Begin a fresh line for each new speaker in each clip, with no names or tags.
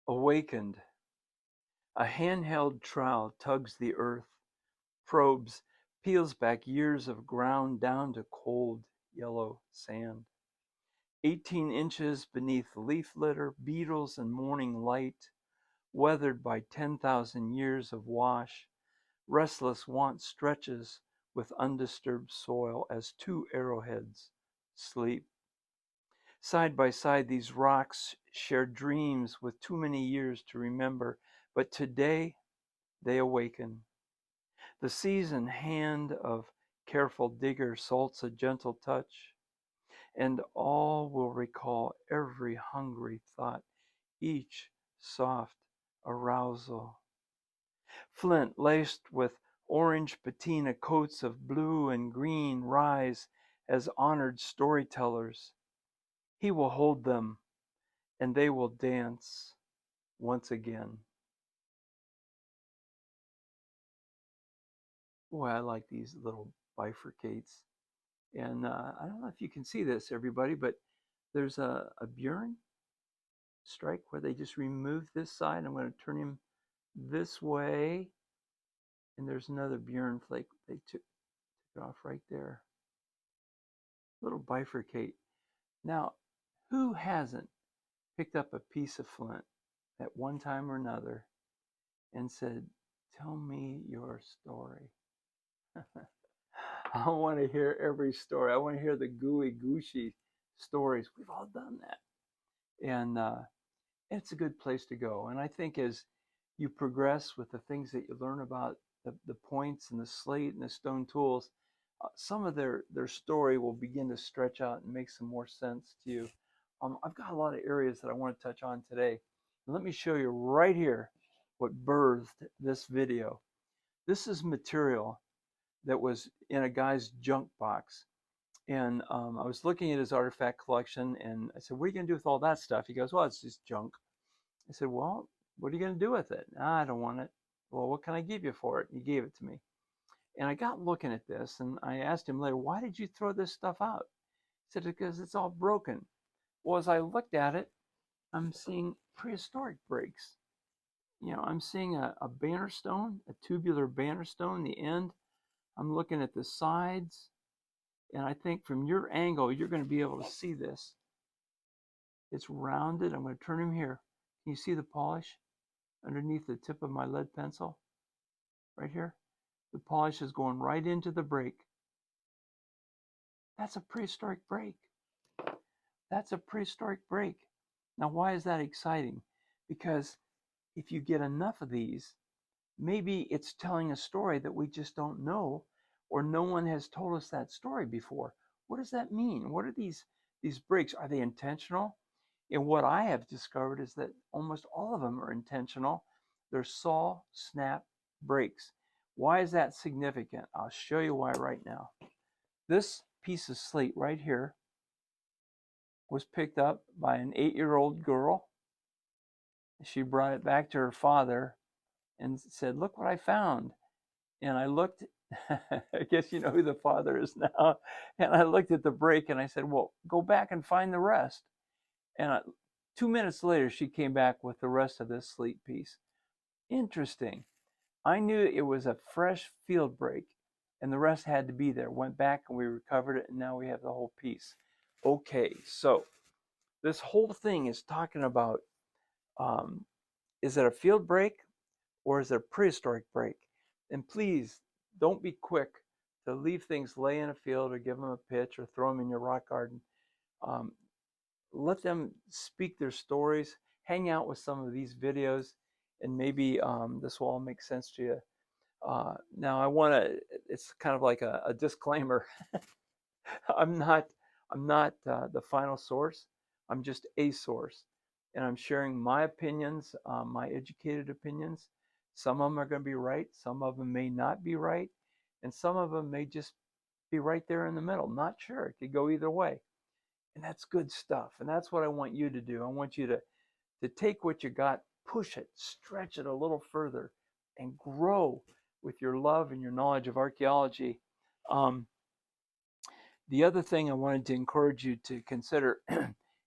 Awakened. A handheld trowel tugs the earth, probes, peels back years of ground down to cold yellow sand. 18 inches beneath leaf litter, beetles and morning light, weathered by 10,000 years of wash, restless want stretches with undisturbed soil as two arrowheads sleep. Side by side, these rocks share dreams with too many years to remember, but today they awaken. The seasoned hand of careful digger salts a gentle touch, and all will recall every hungry thought, each soft arousal. Flint laced with orange patina coats of blue and green rise as honored storytellers. He will hold them, and they will dance once again. Boy, I like these little bifurcates. And I don't know if you can see this, everybody, but there's a Bjorn strike where they just remove this side. I'm going to turn him this way. And there's another Bjorn flake. They took it off right there. Little bifurcate. Now, who hasn't picked up a piece of flint at one time or another and said, tell me your story? I want to hear every story. I want to hear the gooey, gooshy stories. We've all done that. And it's a good place to go. And I think as you progress with the things that you learn about the points and the slate and the stone tools, some of their story will begin to stretch out and make some more sense to you. I've got a lot of areas that I want to touch on today. Let me show you right here what birthed this video. This is material that was in a guy's junk box. And I was looking at his artifact collection, and I said, what are you going to do with all that stuff? He goes, well, it's just junk. I said, well, what are you going to do with it? I don't want it. Well, what can I give you for it? He gave it to me. And I got looking at this, and I asked him later, why did you throw this stuff out? He said, because it's all broken. Well, as I looked at it, I'm seeing prehistoric breaks. You know, I'm seeing a banner stone, a tubular banner stone, the end. I'm looking at the sides, and I think from your angle, you're going to be able to see this. It's rounded. I'm going to turn him here. Can you see the polish underneath the tip of my lead pencil? Right here. The polish is going right into the break. That's a prehistoric break. That's a prehistoric break. Now, why is that exciting? Because if you get enough of these, maybe it's telling a story that we just don't know, or no one has told us that story before. What does that mean? What are these breaks? Are they intentional? And what I have discovered is that almost all of them are intentional. They're saw snap breaks. Why is that significant? I'll show you why right now. This piece of slate right here was picked up by an 8-year-old girl. She brought it back to her father and said, look what I found. And I looked, I guess you know who the father is now. And I looked at the break and I said, well, go back and find the rest. And 2 minutes later, she came back with the rest of this slate piece. Interesting. I knew it was a fresh field break and the rest had to be there. Went back and we recovered it, and now we have the whole piece. Okay, so this whole thing is talking about, is it a field break or is it a prehistoric break? And please don't be quick to leave things lay in a field or give them a pitch or throw them in your rock garden. Let them speak their stories. Hang out with some of these videos, and maybe this will all make sense to you. Now I want to, it's kind of like a disclaimer. I'm not the final source. I'm just a source, and I'm sharing my opinions, my educated opinions. Some of them are going to be right. Some of them may not be right, and some of them may just be right there in the middle. Not sure. It could go either way, and that's good stuff. And that's what I want you to do. I want you to take what you got, push it, stretch it a little further, and grow with your love and your knowledge of archaeology. The other thing I wanted to encourage you to consider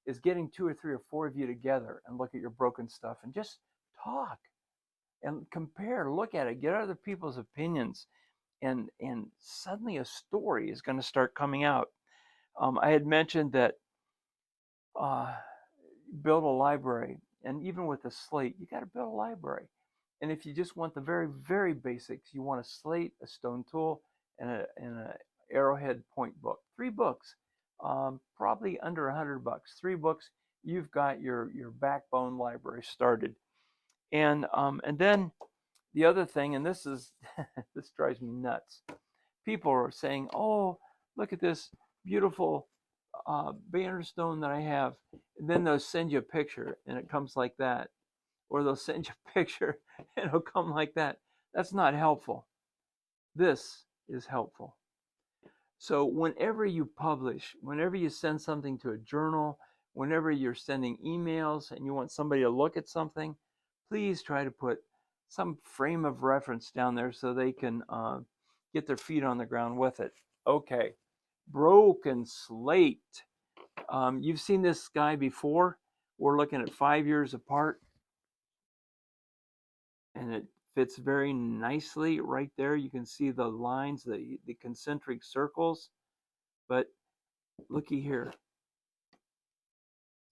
is getting 2 or 3 or 4 of you together and look at your broken stuff and just talk and compare, look at it, get other people's opinions, and suddenly a story is going to start coming out. I had mentioned that uh, build a library, and even with a slate, you got to build a library. And if you just want the very, very basics, you want a slate, a stone tool, and a arrowhead point book. 3 books, probably under $100. 3 books, you've got your backbone library started. And then the other thing, and this is this drives me nuts. People are saying, "Oh, look at this beautiful banner stone that I have," and then they'll send you a picture, and it comes like that, or they'll send you a picture, and it'll come like that. That's not helpful. This is helpful. So whenever you publish, whenever you send something to a journal, whenever you're sending emails and you want somebody to look at something, please try to put some frame of reference down there so they can get their feet on the ground with it. Okay, broken slate. You've seen this guy before. We're looking at 5 years apart, and it fits very nicely right there. You can see the lines, the concentric circles. But looky here.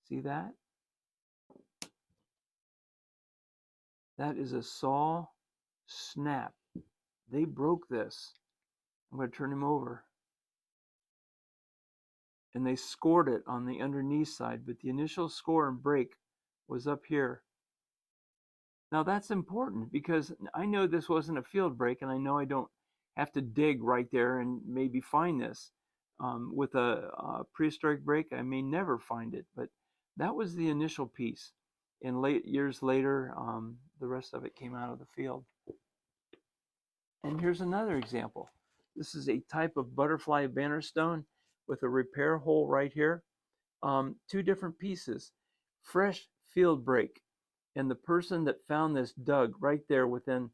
See that? That is a saw snap. They broke this. I'm going to turn him over. And they scored it on the underneath side, but the initial score and break was up here. Now that's important because I know this wasn't a field break, and I know I don't have to dig right there and maybe find this. With a prehistoric break, I may never find it, but that was the initial piece. And years later, the rest of it came out of the field. And here's another example. This is a type of butterfly banner stone with a repair hole right here. 2 different pieces, fresh field break. And the person that found this dug right there within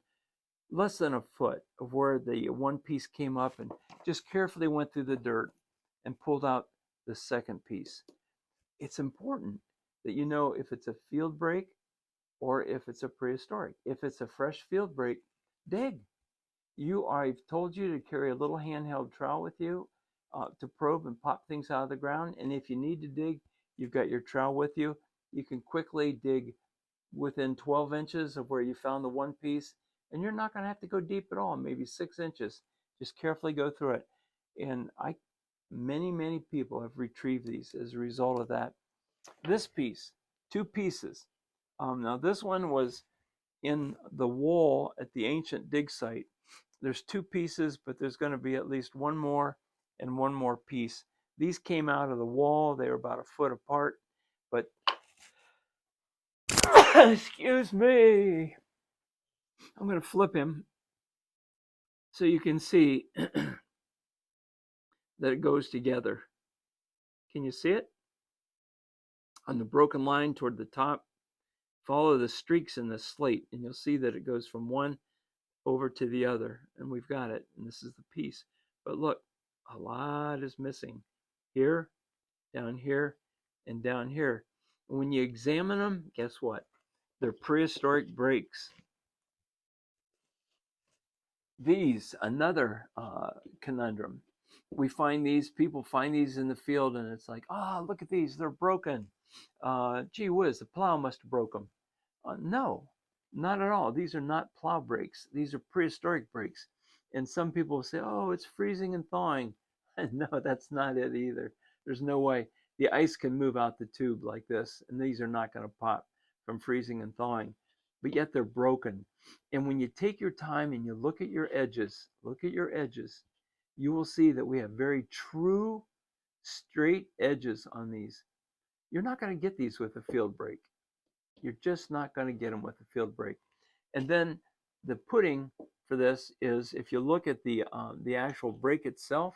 less than a foot of where the one piece came up and just carefully went through the dirt and pulled out the second piece. It's important that you know if it's a field break or if it's a prehistoric. If it's a fresh field break, dig. I've told you to carry a little handheld trowel with you to probe and pop things out of the ground. And if you need to dig, you've got your trowel with you. You can quickly dig within 12 inches of where you found the one piece, and you're not going to have to go deep at all, maybe 6 inches. Just carefully go through it. And many people have retrieved these as a result of that. This piece, 2 pieces. Now this one was in the wall at the ancient dig site. There's 2 pieces, but there's going to be at least one more and one more piece. These came out of the wall. They were about a foot apart, but excuse me. I'm going to flip him so you can see that it goes together. Can you see it? On the broken line toward the top, follow the streaks in the slate, and you'll see that it goes from one over to the other, and we've got it, and this is the piece. But look, a lot is missing here, down here, and down here. And when you examine them, guess what? They're prehistoric breaks. These, another conundrum. We find these, people find these in the field, and it's like, look at these, they're broken. Gee whiz, the plow must have broke them. No, not at all. These are not plow breaks. These are prehistoric breaks. And some people say, oh, it's freezing and thawing. No, that's not it either. There's no way. The ice can move out the tube like this, and these are not going to pop from freezing and thawing. But yet they're broken. And when you take your time and you look at your edges, you will see that we have very true, straight edges on these. You're not going to get these with a field break. You're just not going to get them with a field break. And then the pudding for this is, if you look at the actual break itself,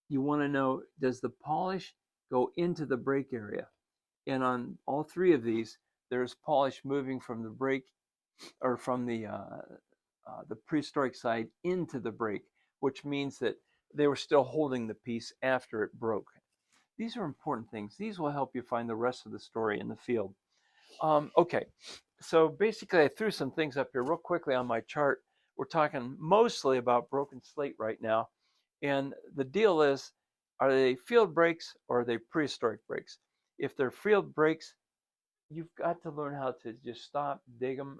you want to know, does the polish go into the break area? And on all 3 of these, there's polish moving from the break, or from the prehistoric side into the break, which means that they were still holding the piece after it broke. These are important things. These will help you find the rest of the story in the field. Okay, so basically I threw some things up here real quickly on my chart. We're talking mostly about broken slate right now. And the deal is, are they field breaks or are they prehistoric breaks? If they're field breaks, you've got to learn how to just stop, dig them.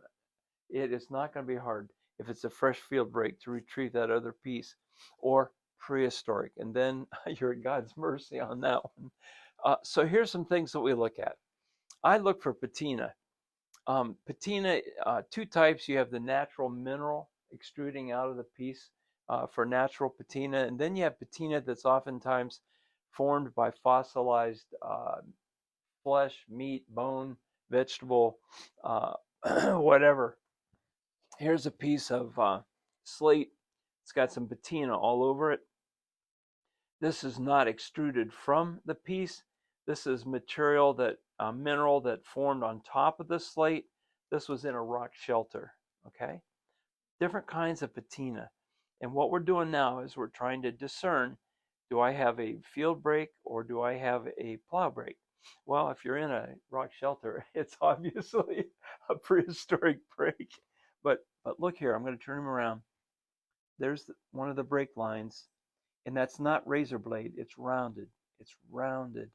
It is not going to be hard if it's a fresh field break to retrieve that other piece, or prehistoric. And then you're at God's mercy on that one. So here's some things that we look at. I look for patina. Patina, two types. You have the natural mineral extruding out of the piece for natural patina, and then you have patina that's oftentimes formed by fossilized flesh, meat, bone, vegetable, whatever. Here's a piece of slate. It's got some patina all over it. This is not extruded from the piece. This is material that mineral that formed on top of the slate. This was in a rock shelter. Okay, different kinds of patina. And what we're doing now is we're trying to discern, do I have a field break or do I have a plow break? Well, if you're in a rock shelter, it's obviously a prehistoric break. But look here, I'm going to turn him around. There's one of the break lines, and that's not razor blade, it's rounded. It's rounded.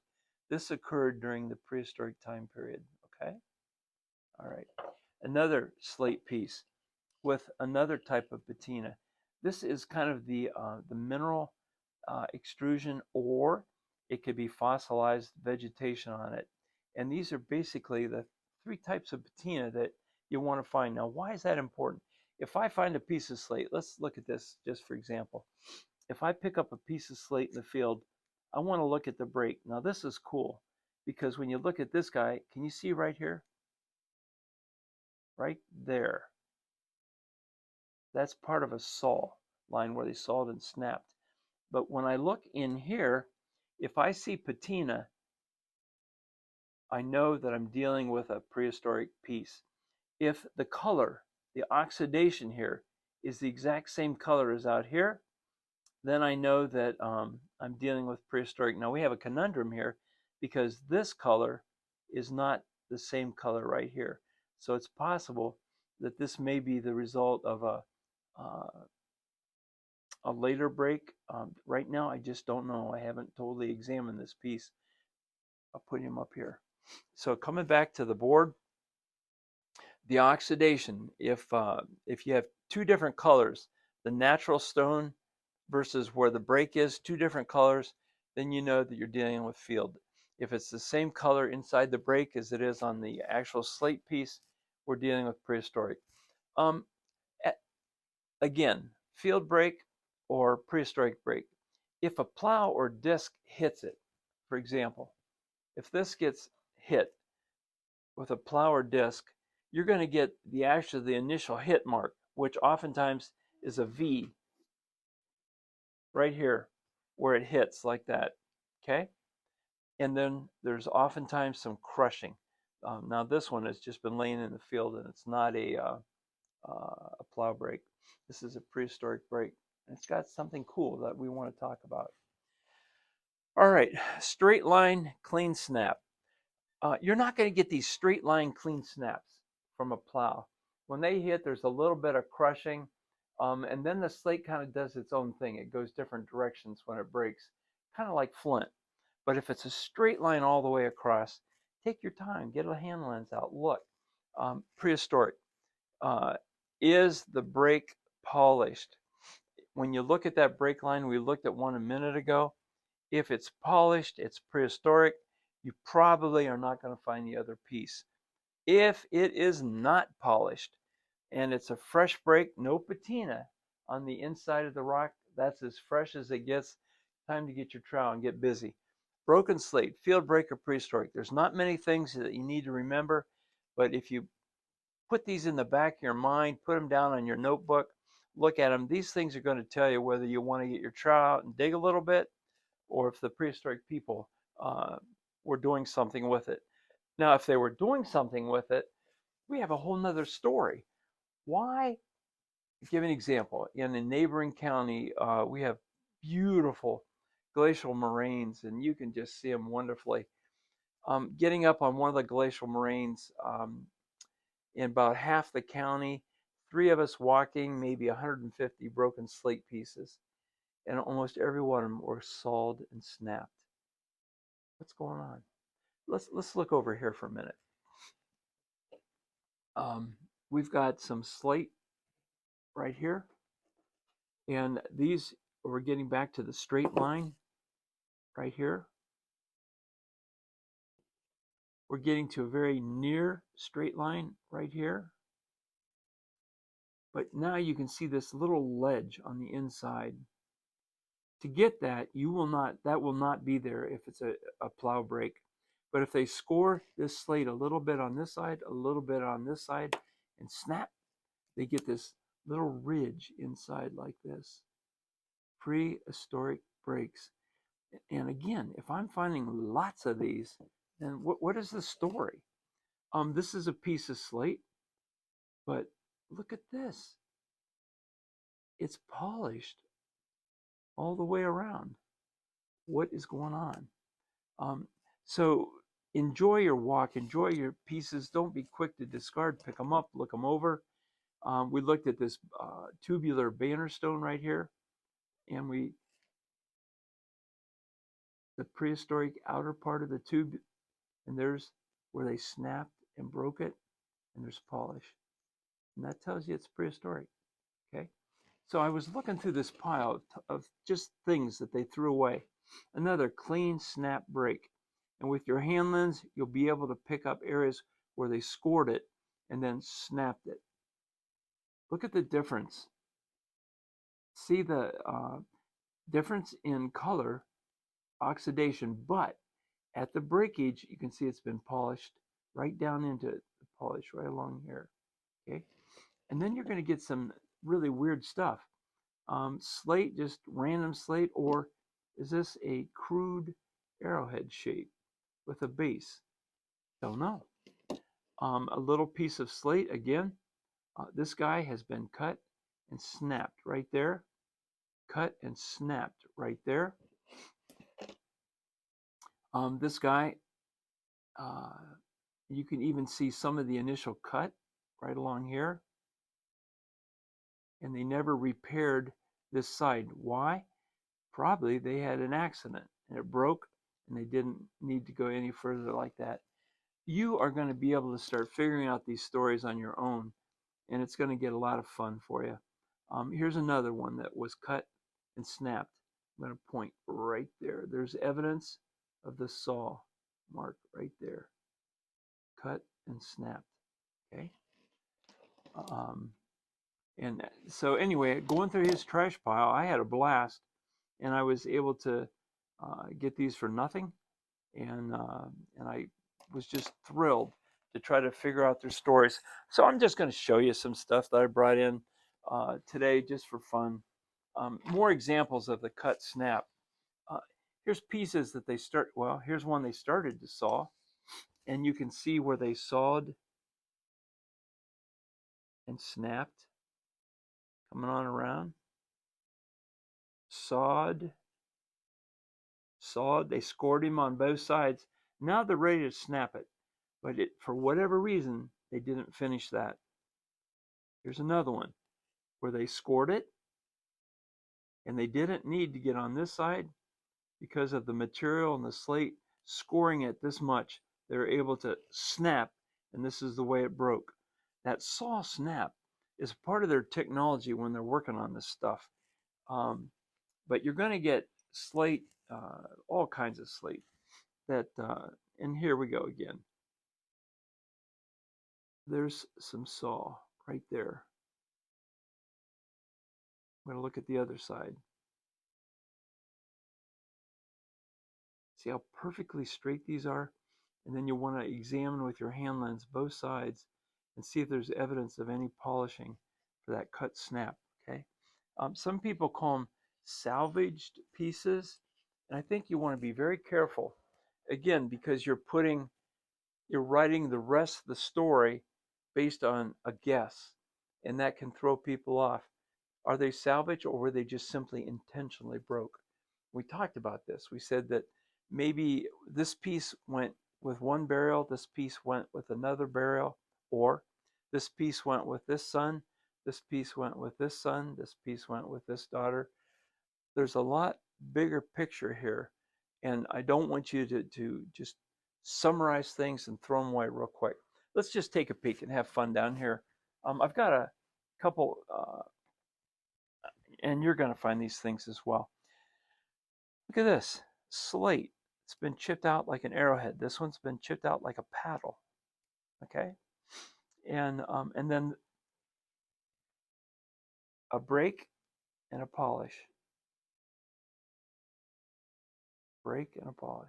This occurred during the prehistoric time period. Okay? All right. Another slate piece with another type of patina. This is kind of the mineral extrusion, or it could be fossilized vegetation on it. And these are basically the three types of patina that you want to find. Now, why is that important? If I find a piece of slate, let's look at this just for example. If I pick up a piece of slate in the field, I want to look at the break. Now, this is cool because when you look at this guy, can you see right here? Right there. That's part of a saw line where they sawed and snapped. But when I look in here, if I see patina, I know that I'm dealing with a prehistoric piece. If the color, the oxidation here, is the exact same color as out here, then I know that I'm dealing with prehistoric. Now we have a conundrum here because this color is not the same color right here. So it's possible that this may be the result of a later break. Right now, I just don't know. I haven't totally examined this piece. I'll put him up here. So coming back to the board, the oxidation, if you have two different colors, the natural stone versus where the break is, two different colors, then you know that you're dealing with field. If it's the same color inside the break as it is on the actual slate piece, we're dealing with prehistoric. Again, field break or prehistoric break. If a plow or disc hits it, for example, if this gets hit with a plow or disc, you're going to get the initial hit mark, which oftentimes is a V right here where it hits like that. Okay? And then there's oftentimes some crushing. Now this one has just been laying in the field and it's not a plow break. This is a prehistoric break. And it's got something cool that we want to talk about. All right, straight line, clean snap. You're not going to get these straight line, clean snaps from a plow. When they hit, there's a little bit of crushing, and then the slate kind of does its own thing. It goes different directions when it breaks, kind of like flint. But if it's a straight line all the way across, take your time, get a hand lens out, look. Prehistoric. Is the break polished? When you look at that break line, we looked at one a minute ago. If it's polished, it's prehistoric. You probably are not going to find the other piece. If it is not polished and it's a fresh break, no patina on the inside of the rock, that's as fresh as it gets. Time to get your trowel and get busy. Broken slate, field break, or prehistoric. There's not many things that you need to remember, but if you put these in the back of your mind, put them down on your notebook, look at them. These things are going to tell you whether you want to get your trowel out and dig a little bit, or if the prehistoric people were doing something with it. Now, if they were doing something with it, we have a whole nother story. Why? Give an example. In a neighboring county, we have beautiful glacial moraines, and you can just see them wonderfully. Getting up on one of the glacial moraines in about half the county, three of us walking, maybe 150 broken slate pieces, and almost every one of them were sawed and snapped. What's going on? Let's look over here for a minute. We've got some slate right here, and these, we're getting back to the straight line right here. We're getting to a very near straight line right here. But now you can see this little ledge on the inside. To get that, that will not be there if it's a plow break. But if they score this slate a little bit on this side, a little bit on this side, and snap, they get this little ridge inside like this. Prehistoric breaks. And again, if I'm finding lots of these, then what is the story? This is a piece of slate, but look at this. It's polished all the way around. What is going on? So enjoy your walk, enjoy your pieces. Don't be quick to discard. Pick them up, look them over. We looked at this tubular banner stone right here, and the prehistoric outer part of the tube, and there's where they snapped and broke it, and there's polish. And that tells you it's prehistoric, okay? So I was looking through this pile of just things that they threw away. Another clean snap break. And with your hand lens, you'll be able to pick up areas where they scored it and then snapped it. Look at the difference. See the difference in color, oxidation, but at the breakage, you can see it's been polished right down into the polish right along here, okay? And then you're going to get some really weird stuff. Slate, just random slate, or is this a crude arrowhead shape with a base? Don't know. A little piece of slate again. This guy has been cut and snapped right there. Cut and snapped right there. This guy, you can even see some of the initial cut right along here. And they never repaired this side. Why? Probably they had an accident and it broke and they didn't need to go any further like that. You are going to be able to start figuring out these stories on your own, and it's going to get a lot of fun for you. Here's another one that was cut and snapped. I'm going to point right there. There's evidence of the saw mark right there. Cut and snapped. Okay. And so anyway, going through his trash pile, I had a blast, and I was able to get these for nothing, and I was just thrilled to try to figure out their stories. So I'm just going to show you some stuff that I brought in today just for fun. More examples of the cut snap. Here's pieces that here's one they started to saw, and you can see where they sawed and snapped, coming on around. Sawed, they scored him on both sides. Now they're ready to snap it, but for whatever reason, they didn't finish that. Here's another one where they scored it, and they didn't need to get on this side because of the material and the slate scoring it this much. They're able to snap, and this is the way it broke. That saw snap is part of their technology when they're working on this stuff. But you're going to get slate, all kinds of slate. And here we go again. There's some saw right there. I'm going to look at the other side. See how perfectly straight these are? And then you'll want to examine with your hand lens both sides and see if there's evidence of any polishing for that cut snap, okay? Some people call them salvaged pieces, and I think you want to be very careful, again, because you're writing the rest of the story based on a guess, and that can throw people off. Are they salvaged, or were they just simply intentionally broke? We talked about this. We said that maybe this piece went with one burial, this piece went with another burial, or this piece went with this son, this piece went with this son, this piece went with this daughter. There's a lot bigger picture here, and I don't want you to just summarize things and throw them away real quick. Let's just take a peek and have fun down here. I've got a couple, and you're going to find these things as well. Look at this slate. It's been chipped out like an arrowhead. This one's been chipped out like a paddle. Okay, and then a break and a polish. Break and a polish.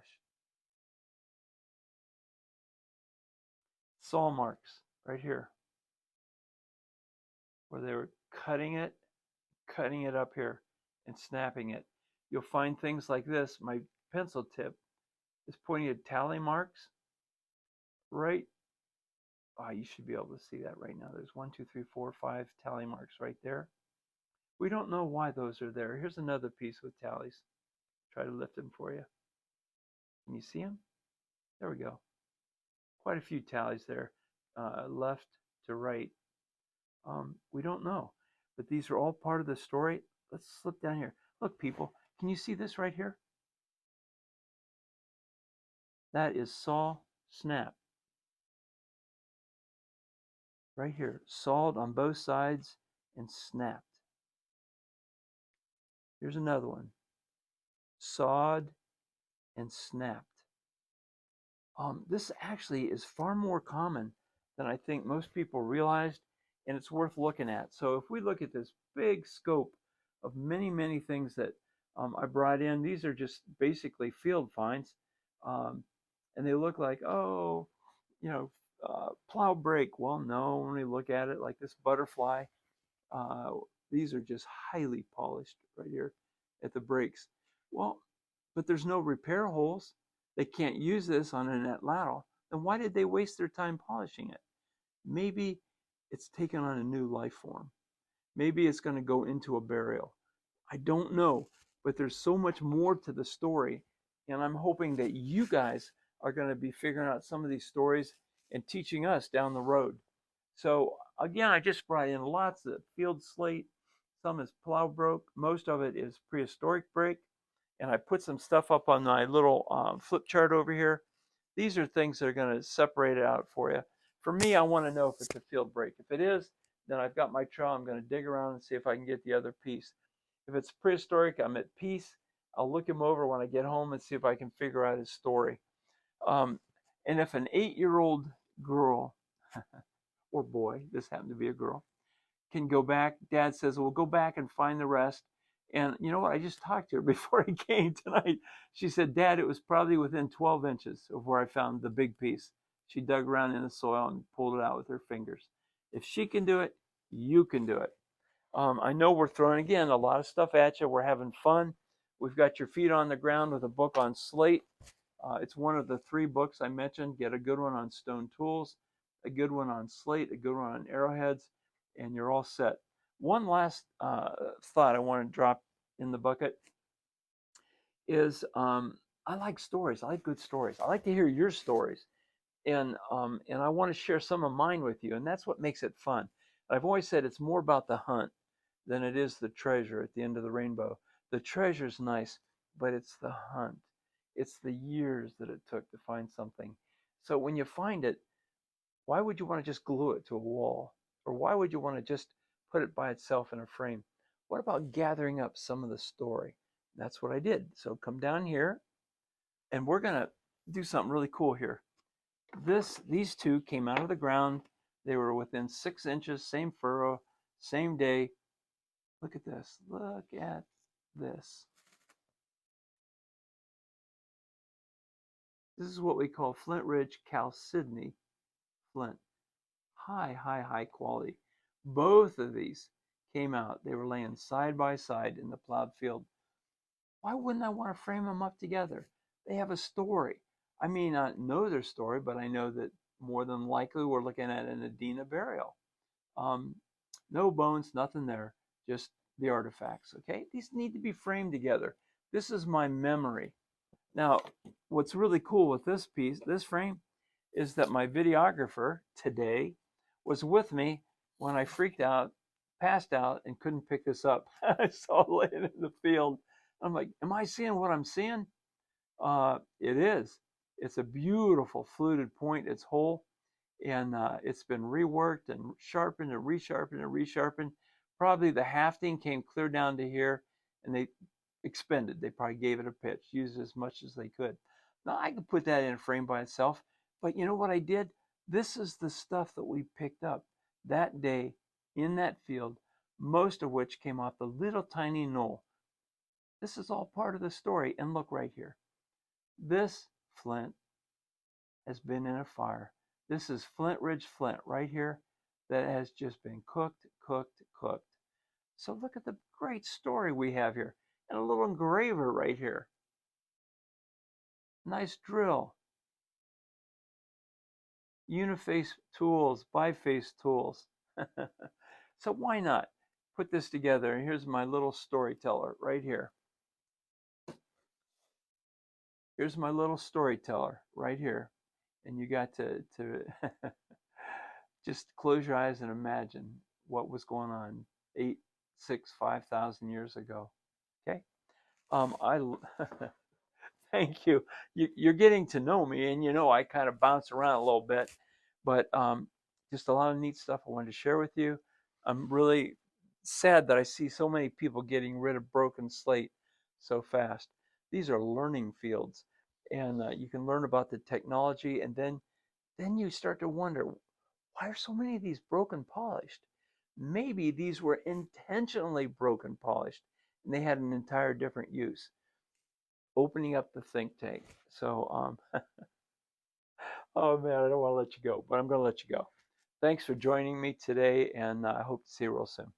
Saw marks right here, where they were cutting it up here, and snapping it. You'll find things like this. My pencil tip is pointing at tally marks right. Oh, you should be able to see that right now. There's 1, 2, 3, 4, 5 tally marks right there. We don't know why those are there. Here's another piece with tallies. Try to lift them for you. Can you see them? There we go. Quite a few tallies there, left to right. We don't know, but these are all part of the story. Let's slip down here. Look, people, can you see this right here? That is saw snap. Right here, sawed on both sides and snapped. Here's another one. Sawed and snapped. This actually is far more common than I think most people realized, and it's worth looking at. So if we look at this big scope of many, many things that I brought in, these are just basically field finds, and they look like, oh, plow brake. Well, no, when we look at it like this butterfly, these are just highly polished right here at the brakes. Well, but there's no repair holes. They can't use this on an atlatl. Then why did they waste their time polishing it? Maybe it's taken on a new life form. Maybe it's going to go into a burial. I don't know, but there's so much more to the story, and I'm hoping that you guys are going to be figuring out some of these stories and teaching us down the road. So again, I just brought in lots of field slate. Some is plow broke. Most of it is prehistoric break. And I put some stuff up on my little flip chart over here. These are things that are going to separate it out for you. For me, I want to know if it's a field break. If it is, then I've got my trowel. I'm going to dig around and see if I can get the other piece. If it's prehistoric, I'm at peace. I'll look him over when I get home and see if I can figure out his story. And if an 8-year-old girl or boy, this happened to be a girl, can go back, Dad says, well, go back and find the rest. And you know what? I just talked to her before I came tonight. She said, Dad, it was probably within 12 inches of where I found the big piece. She dug around in the soil and pulled it out with her fingers. If she can do it, you can do it. I know we're throwing, again, a lot of stuff at you. We're having fun. We've got your feet on the ground with a book on Slate. It's one of the 3 books I mentioned. Get a good one on stone tools, a good one on slate, a good one on arrowheads, and you're all set. One last thought I want to drop in the bucket is I like stories. I like good stories. I like to hear your stories, and I want to share some of mine with you, and that's what makes it fun. I've always said it's more about the hunt than it is the treasure at the end of the rainbow. The treasure's nice, but it's the hunt. It's the years that it took to find something. So when you find it, why would you want to just glue it to a wall? Or why would you want to just put it by itself in a frame? What about gathering up some of the story? That's what I did. So come down here, and we're going to do something really cool here. These 2 came out of the ground. They were within 6 inches, same furrow, same day. Look at this. Look at this. This is what we call Flint Ridge Chalcedony flint. High quality. Both of these came out. They were laying side by side in the plowed field. Why wouldn't I want to frame them up together? They have a story. I may not know their story, but I know that more than likely we're looking at an Adena burial. No bones, nothing there, just the artifacts. Okay, these need to be framed together. This is my memory. Now, what's really cool with this piece, this frame, is that my videographer today was with me when I freaked out, passed out, and couldn't pick this up. I saw it laying in the field. I'm like, am I seeing what I'm seeing? It is. It's a beautiful fluted point. It's whole, and it's been reworked and sharpened and resharpened and resharpened. Probably the hafting came clear down to here, and they expended. They probably gave it a pitch, used as much as they could. Now I could put that in a frame by itself, but you know what I did? This is the stuff that we picked up that day in that field, most of which came off the little tiny knoll. This is all part of the story. And look right here. This flint has been in a fire. This is Flint Ridge flint right here that has just been cooked, cooked, cooked. So look at the great story we have here. And a little engraver right here. Nice drill. Uniface tools, biface tools. So why not put this together? And here's my little storyteller right here. Here's my little storyteller right here. And you got to just close your eyes and imagine what was going on 8, 6, 5,000 years ago. Okay. I thank you. You're getting to know me, and you know I kind of bounce around a little bit, but just a lot of neat stuff I wanted to share with you. I'm really sad that I see so many people getting rid of broken slate so fast. These are learning fields, and you can learn about the technology, and then you start to wonder, why are so many of these broken polished? Maybe these were intentionally broken polished, and they had an entire different use. Opening up the think tank. So, oh man, I don't want to let you go, but I'm going to let you go. Thanks for joining me today, and I hope to see you real soon.